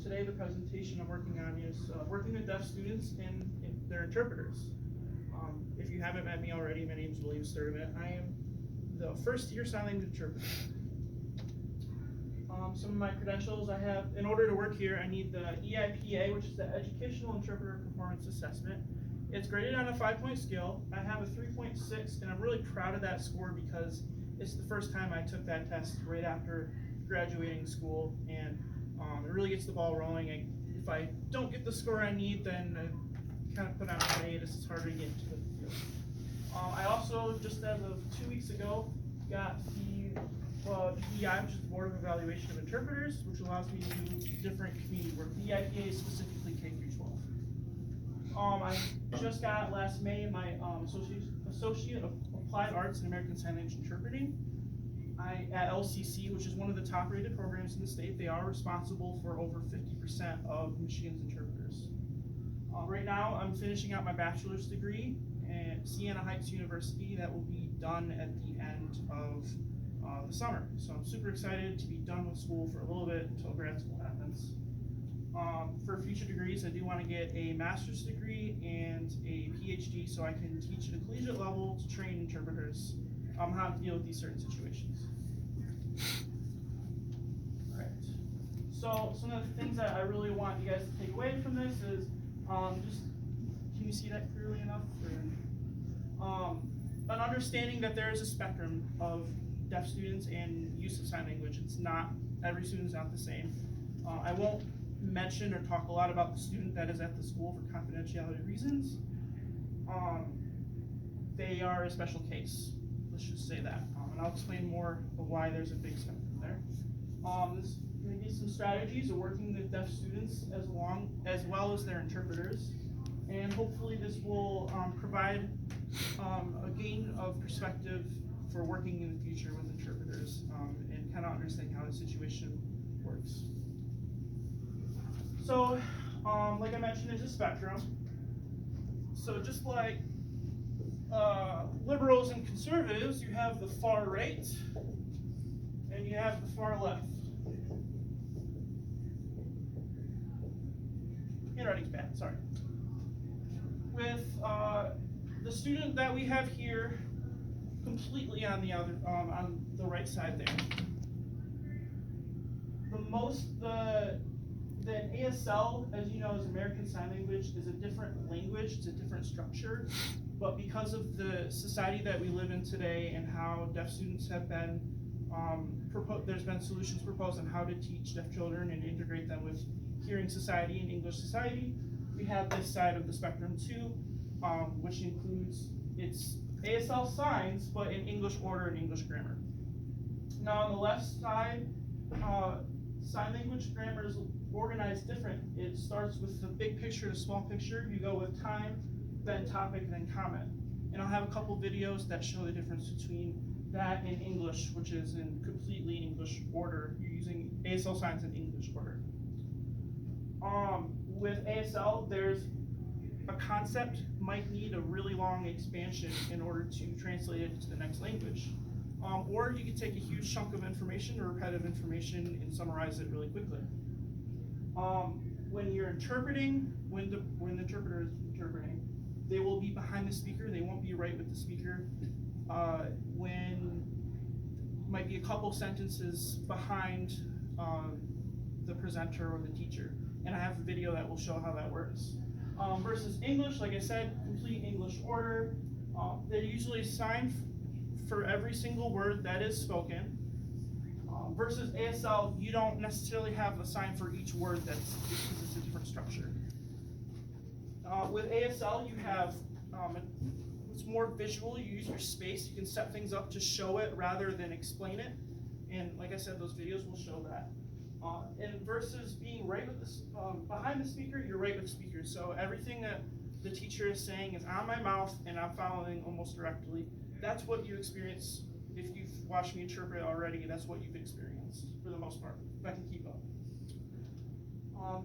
today the presentation I'm working on is working with deaf students and their interpreters. If you haven't met me already, my name is Sturdevant. I am the first year sign language interpreter. Some of my credentials I have, in order to work here, I need the EIPA, which is the Educational Interpreter Performance Assessment. It's graded on a 5-point scale. I have a 3.6, and I'm really proud of that score because it's the first time I took that test right after graduating school, and it really gets the ball rolling. If I don't get the score I need, then I kind of put on a hiatus. It's harder to get into the field. I also, just as of 2 weeks ago, got the BEI, which is the Board of Evaluation of Interpreters, which allows me to do different community work. The EIPA is specifically K through 12. I just got last May my Associate of Applied Arts in American Sign Language Interpreting. At LCC, which is one of the top rated programs in the state. They are responsible for over 50% of Michigan's interpreters. Right now, I'm finishing out my bachelor's degree at Siena Heights University. That will be done at the end of the summer. So I'm super excited to be done with school for a little bit until grad school happens. For future degrees, I do want to get a master's degree and a PhD so I can teach at a collegiate level to train interpreters how to deal with these certain situations. Alright, so some of the things that I really want you guys to take away from this is just, can you see that clearly enough? Or, an understanding that there is a spectrum of deaf students and use of sign language. It's not, every student's not the same. I won't mention or talk a lot about the student that is at the school for confidentiality reasons. They are a special case. Let's just say that, and I'll explain more of why there's a big spectrum there. This is going to be some strategies of working with deaf students as well as their interpreters, and hopefully this will provide a gain of perspective for working in the future with interpreters and kind of understanding how the situation works. So, like I mentioned, there's a spectrum. So just like liberals and conservatives, you have the far right and you have the far left. Handwriting's bad, sorry. With the student that we have here completely on the right side there. The ASL, as you know, is American Sign Language, is a different language, it's a different structure. But because of the society that we live in today and how deaf students have been, there's been solutions proposed on how to teach deaf children and integrate them with hearing society and English society. We have this side of the spectrum too, which includes its ASL signs, but in English order and English grammar. Now on the left side, sign language grammar is organized different. It starts with the big picture to small picture. You go with time, then topic, then comment. And I'll have a couple videos that show the difference between that and English, which is in completely English order. You're using ASL signs in English order. With ASL, there's a concept might need a really long expansion in order to translate it to the next language. Or you can take a huge chunk of information or repetitive information and summarize it really quickly. When you're interpreting, when the interpreter is interpreting, they will be behind the speaker, they won't be right with the speaker. When might be a couple sentences behind the presenter or the teacher. And I have a video that will show how that works. Versus English, like I said, complete English order. They usually sign for every single word that is spoken. Versus ASL, you don't necessarily have a sign for each word because it's a different structure. With ASL, you have, it's more visual. You use your space. You can set things up to show it rather than explain it. And like I said, those videos will show that. And versus being right with behind the speaker, you're right with the speaker. So everything that the teacher is saying is on my mouth and I'm following almost directly. That's what you experience. If you've watched me interpret already, that's what you've experienced for the most part, if I can keep up.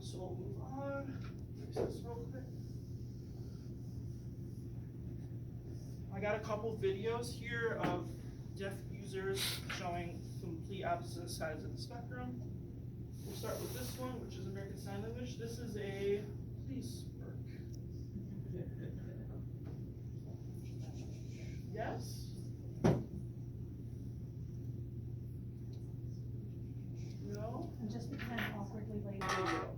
So we'll move on. Fix this real quick. I got a couple videos here of deaf users showing complete opposite sides of the spectrum. We'll start with this one, which is American Sign video.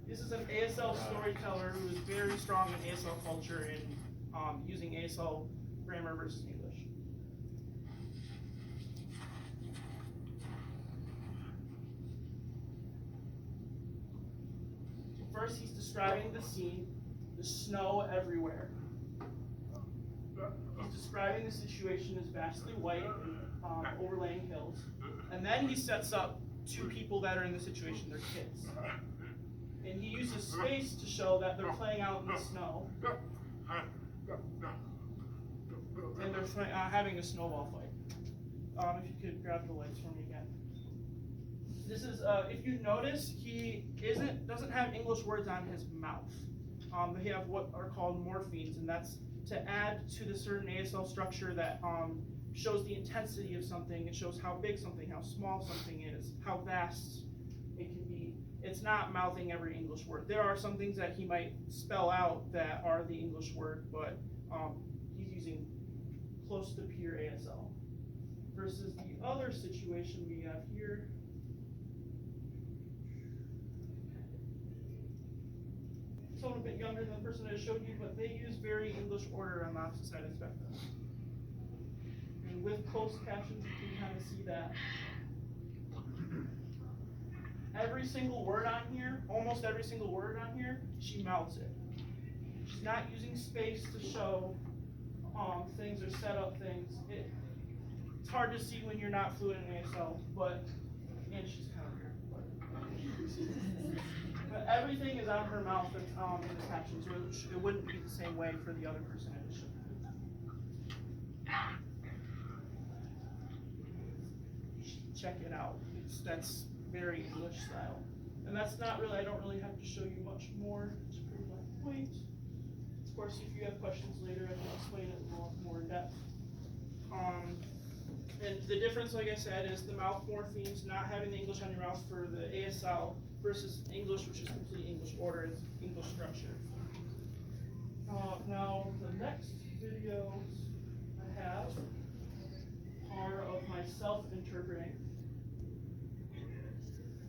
This is an ASL storyteller who is very strong in ASL culture and using ASL grammar versus English. First, he's describing the scene, the snow everywhere. He's describing the situation as vastly white and overlaying hills. And then he sets up two people that are in the situation, they're kids. And he uses space to show that they're playing out in the snow. And they're having a snowball fight. If you could grab the lights for me again. This is, if you notice, he doesn't have English words on his mouth. They have what are called morphemes, and that's to add to the certain ASL structure that shows the intensity of something. It shows how big something, how small something is, how vast it can be. It's not mouthing every English word. There are some things that he might spell out that are the English word, but he's using close to pure ASL. Versus the other situation we have here. Someone a bit younger than the person I showed you, but they use very English order on the opposite side of the spectrum. And with closed captions, you can kind of see that. Every single word on here, almost every single word on here, she mouths it. She's not using space to show things or set up things. It's hard to see when you're not fluent in ASL, and she's kind of weird. But everything is on her mouth in the captions, so it wouldn't be the same way for the other person in the show. Check it out. That's very English style. And that's not really, I don't really have to show you much more to prove my point. Of course, if you have questions later, I can explain it more in depth. And the difference, like I said, is the mouth morphemes, not having the English on your mouth for the ASL versus English, which is complete English order, it's English structure. Now, the next videos I have are of myself interpreting.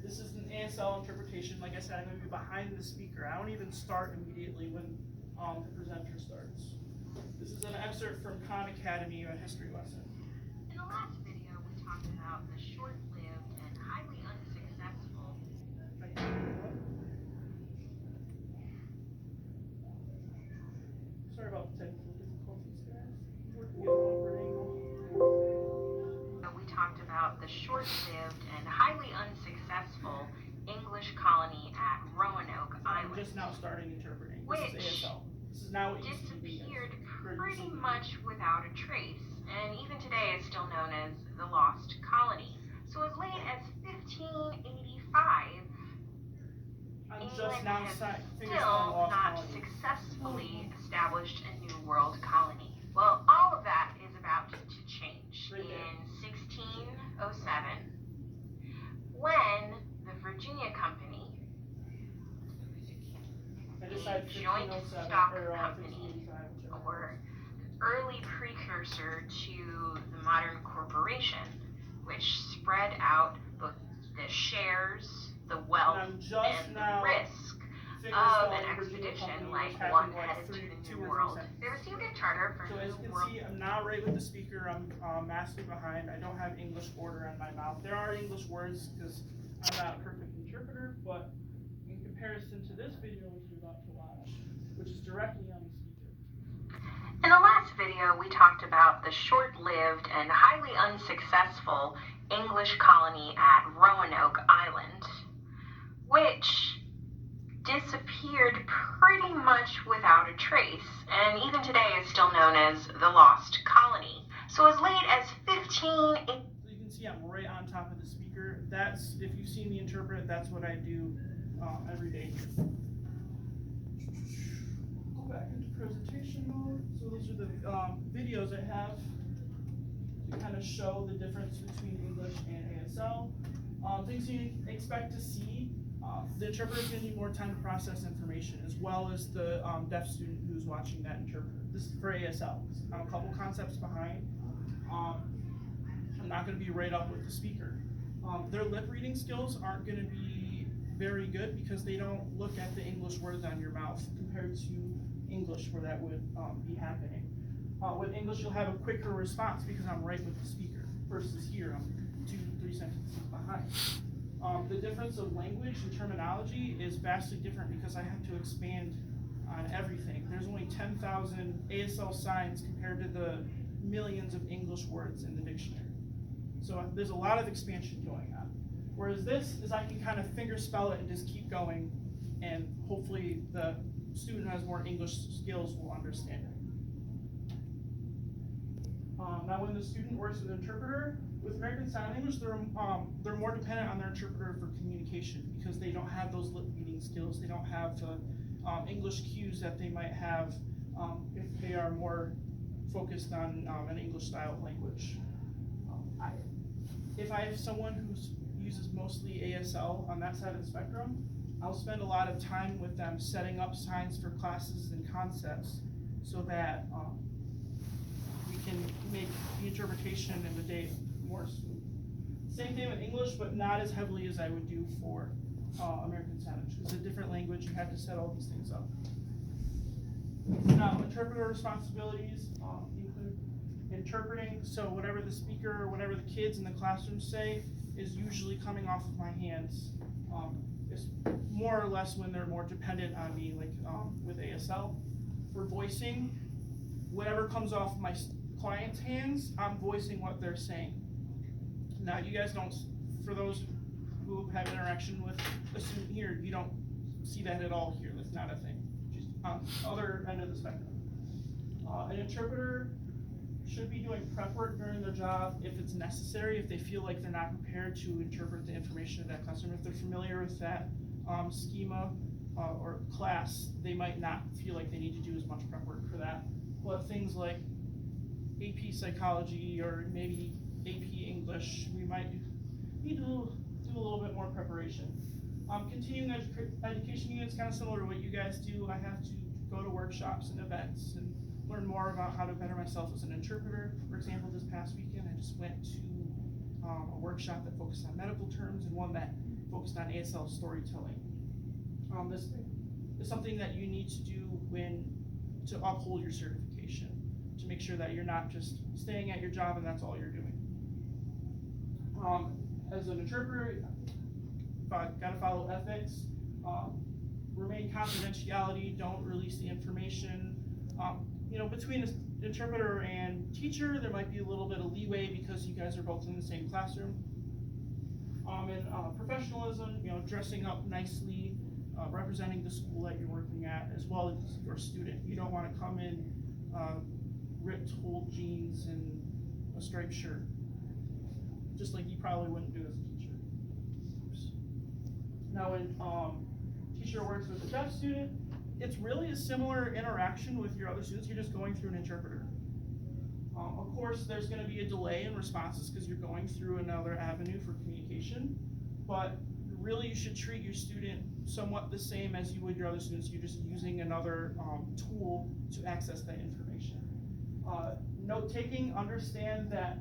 This is an ASL interpretation. Like I said, I'm going to be behind the speaker. I don't even start immediately when the presenter starts. This is an excerpt from Khan Academy, a history lesson. In the last video, we talked about the short-lived and highly unsuccessful. Sorry about the technical difficulties, guys. Working at an awkward angle. We talked about the short-lived and highly unsuccessful English colony at Roanoke Island. I'm just now starting interpreting. Which this is ASL. This is now what disappeared pretty much without a trace, and even today is still known as the Lost Colony. So as late as 1585, England has still not successfully established a New World colony. Well, all of that is about to change in 1607, when the Virginia Company, a joint stock company, or early precursor to the modern corporation, which spread out both the shares, the wealth, and the risk of an expedition like one headed to the New World. They received a charter for So as you New can World. see, I'm not right with the speaker. I'm massively behind. I don't have English order on my mouth. There are English words because I'm not a perfect interpreter, but in comparison to this video which you're about to watch, which is directly on the speaker. In the last video, we talked about the short-lived and highly unsuccessful English colony at Roanoke Island, which disappeared pretty much without a trace, and even today is still known as the Lost Colony. So as late as 15... So you can see I'm right on top of the speaker. That's, if you've seen me interpret, that's what I do every day. Go back into presentation mode. So those are the videos I have to kind of show the difference between English and ASL. Things you expect to see. The interpreter is going to need more time to process information, as well as the deaf student who's watching that interpreter. This is for ASL. I'm a couple concepts behind. I'm not going to be right up with the speaker. Their lip reading skills aren't going to be very good because they don't look at the English words on your mouth compared to English where that would be happening. With English, you'll have a quicker response because I'm right with the speaker versus here, I'm 2-3 sentences behind. The difference of language and terminology is vastly different because I have to expand on everything. There's only 10,000 ASL signs compared to the millions of English words in the dictionary. So there's a lot of expansion going on. Whereas this is I can kind of finger spell it and just keep going, and hopefully the student who has more English skills will understand it. Now when the student works with an interpreter, with American Sign Language, they're more dependent on their interpreter for communication because they don't have those lip reading skills. They don't have the English cues that they might have if they are more focused on an English style language. If I have someone who uses mostly ASL on that side of the spectrum, I'll spend a lot of time with them setting up signs for classes and concepts so that we can make the interpretation in the day more smooth. Same thing with English, but not as heavily as I would do for American Sign Language. It's a different language, you have to set all these things up. Now, interpreter responsibilities include interpreting, so whatever the speaker or whatever the kids in the classroom say is usually coming off of my hands. It's more or less when they're more dependent on me, like with ASL. For voicing, whatever comes off my client's hands, I'm voicing what they're saying. Now, you guys don't, for those who have interaction with a student here, you don't see that at all here. That's not a thing. Just on the other end of the spectrum. An interpreter should be doing prep work during their job if it's necessary, if they feel like they're not prepared to interpret the information in that classroom. If they're familiar with that schema or class, they might not feel like they need to do as much prep work for that. But things like AP Psychology or maybe AP English, we might need to do a little bit more preparation. Continuing education units, kind of similar to what you guys do. I have to go to workshops and events and learn more about how to better myself as an interpreter. For example, this past weekend, I just went to a workshop that focused on medical terms and one that focused on ASL storytelling. This is something that you need to do to uphold your certification, to make sure that you're not just staying at your job and that's all you're doing. As an interpreter, gotta follow ethics, remain confidentiality, don't release the information. Between the interpreter and teacher, there might be a little bit of leeway because you guys are both in the same classroom. And professionalism, dressing up nicely, representing the school that you're working at, as well as your student. You don't want to come in ripped old jeans and a striped shirt, just like you probably wouldn't do as a teacher. Oops. Now, when teacher works with a deaf student, it's really a similar interaction with your other students. You're just going through an interpreter. Of course, there's going to be a delay in responses because you're going through another avenue for communication, but really you should treat your student somewhat the same as you would your other students. You're just using another tool to access that information. Note-taking, understand that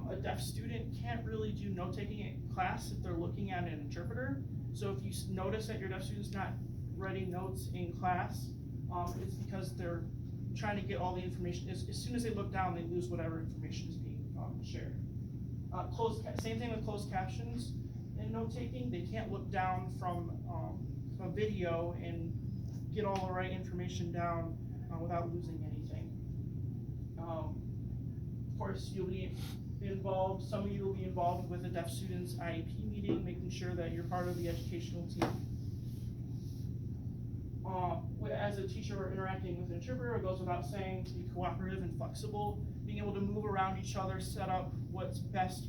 a deaf student can't really do note-taking in class if they're looking at an interpreter. So if you notice that your deaf student's not writing notes in class, it's because they're trying to get all the information. As soon as they look down, they lose whatever information is being shared. Same thing with closed captions in note-taking. They can't look down from a video and get all the right information down without losing anything. Of course, you'll be involved, some of you will be involved with the deaf students IEP meeting, making sure that you're part of the educational team. As a teacher interacting with an interpreter, it goes without saying to be cooperative and flexible, being able to move around each other, set up what's best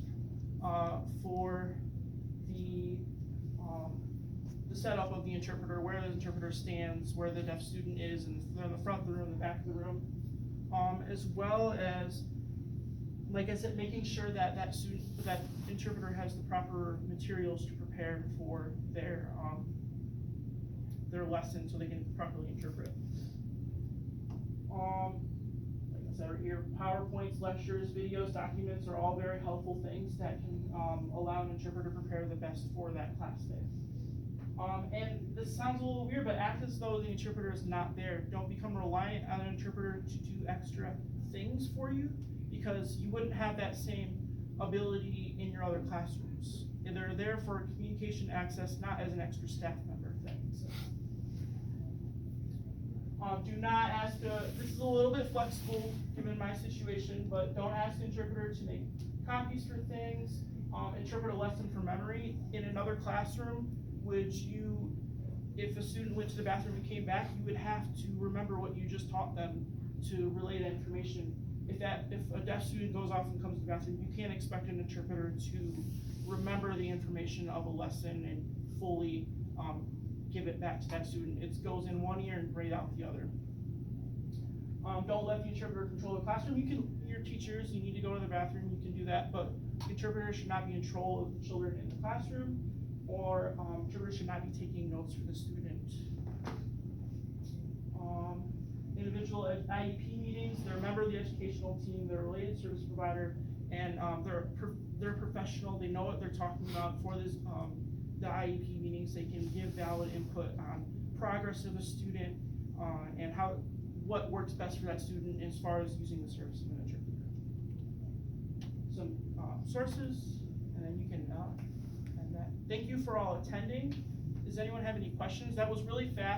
for the setup of the interpreter, where the interpreter stands, where the deaf student is, and they're in the front of the room, the back of the room, as well as, like I said, making sure that that interpreter has the proper materials to prepare for their lesson so they can properly interpret. Like I said, your PowerPoints, lectures, videos, documents are all very helpful things that can allow an interpreter to prepare the best for that class day. And this sounds a little weird, but act as though the interpreter is not there. Don't become reliant on an interpreter to do extra things for you, because you wouldn't have that same ability in your other classrooms. And they're there for communication access, not as an extra staff member, if that makes sense. Do not ask, this is a little bit flexible given my situation, but don't ask the interpreter to make copies for things, interpret a lesson from memory in another classroom. Would you, if a student went to the bathroom and came back, you would have to remember what you just taught them to relay that information. If a deaf student goes off and comes to the bathroom, you can't expect an interpreter to remember the information of a lesson and fully give it back to that student. It goes in one ear and right out the other. Don't let the interpreter control the classroom. Your teachers, you need to go to the bathroom, you can do that, but the interpreter should not be in control of the children in the classroom, or interpreter should not be taking notes for the student. Individual IEP meetings, they're a member of the educational team, they're a related service provider, and they're professional, they know what they're talking about for this, the IEP meetings. They can give valid input on progress of a student, and what works best for that student as far as using the service of an interpreter. Some sources, and then you can end that. Thank you for all attending. Does anyone have any questions? That was really fast.